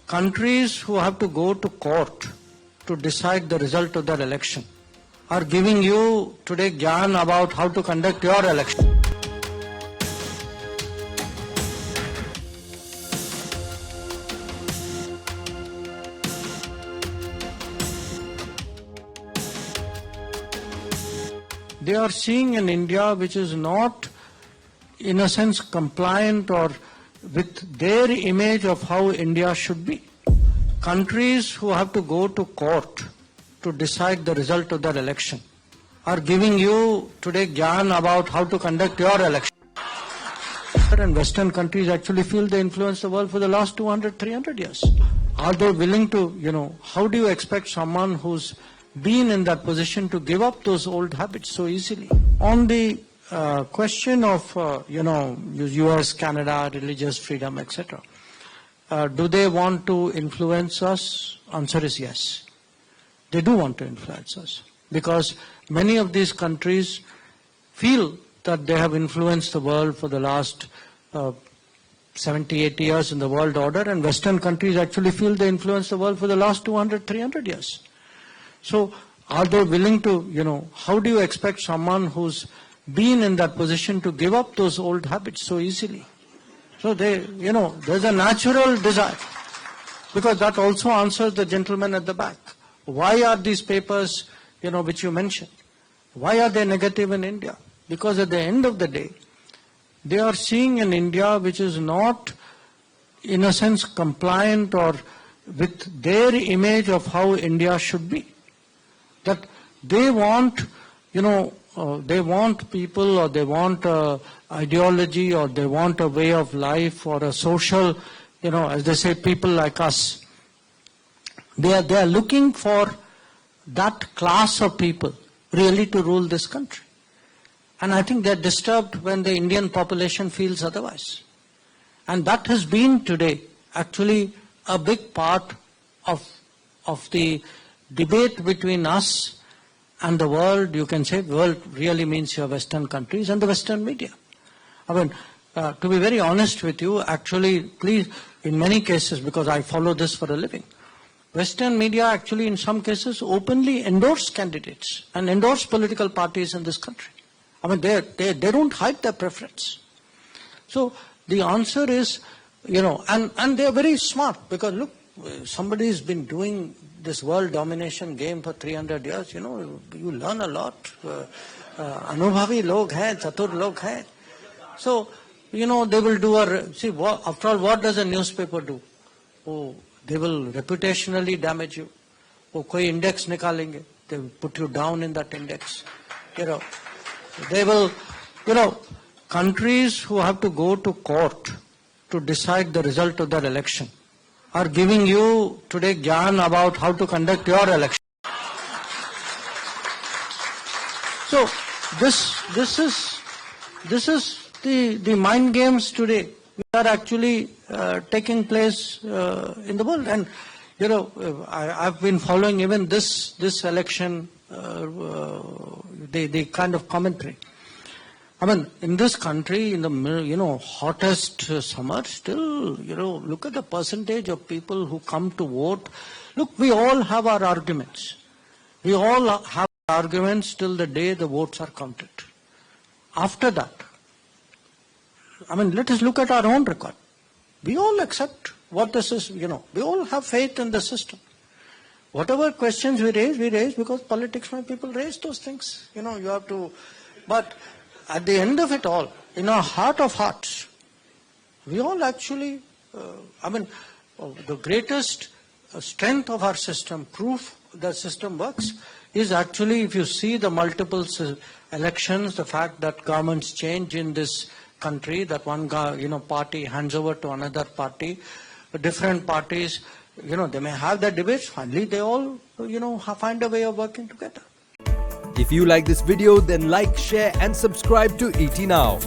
countries who have to go to court to decide the result of their election are giving you today Gyaan about how to conduct your election. They are seeing an India which is not, in a sense, compliant or with their image of how India should be. Countries who have to go to court to decide the result of their election are giving you today Gyaan about how to conduct your election. And Western countries actually feel they influence the world for the last 200, 300 years. Are they willing to, how do you expect someone who's been in that position to give up those old habits so easily? On the question of, US, Canada, religious freedom, etc. Do they want to influence us? Answer is yes. They do want to influence us because many of these countries feel that they have influenced the world for the last 70, 80 years in the world order, and Western countries actually feel they influence the world for the last 200, 300 years. So are they willing to, how do you expect someone who's been in that position to give up those old habits so easily? So there's a natural desire, because that also answers the gentleman at the back. Why are these papers, which you mentioned, why are they negative in India? Because at the end of the day, they are seeing an India which is not, in a sense, compliant or with their image of how India should be. That they want, they want people, or they want ideology, or they want a way of life, or a social, as they say, people like us. They are looking for that class of people really to rule this country. And I think they're disturbed when the Indian population feels otherwise. And that has been today actually a big part of the debate between us and the world. You can say world really means your Western countries and the Western media. I mean, to be very honest with you, actually, please, in many cases, because I follow this for a living, Western media actually in some cases openly endorse candidates and endorse political parties in this country. I mean, they don't hide their preference. So the answer is, and they're very smart, because look, somebody's been doing this world domination game for 300 years, you learn a lot. Anubhavi log hai, chatur log hai. So, they will do after all, what does a newspaper do? Oh, they will reputationally damage you. Oh, koi index nikalenge. They will put you down in that index. They will, countries who have to go to court to decide the result of their election are giving you today Gyaan about how to conduct your election. So this is the mind games today which are actually taking place in the world. And I've been following even this election, the kind of commentary. I mean, in this country, in the hottest summer, still, look at the percentage of people who come to vote. Look, we all have our arguments. We all have arguments till the day the votes are counted. After that, I mean, let us look at our own record. We all accept what this is, we all have faith in the system. Whatever questions we raise because politics, when people raise those things, you have to, but at the end of it all, in our heart of hearts, we all actually, the greatest strength of our system, proof the system works, is actually, if you see the multiple elections, the fact that governments change in this country, that one party hands over to another party, different parties, they may have their debates, finally they all, find a way of working together. If you like this video, then like, share and subscribe to ET Now.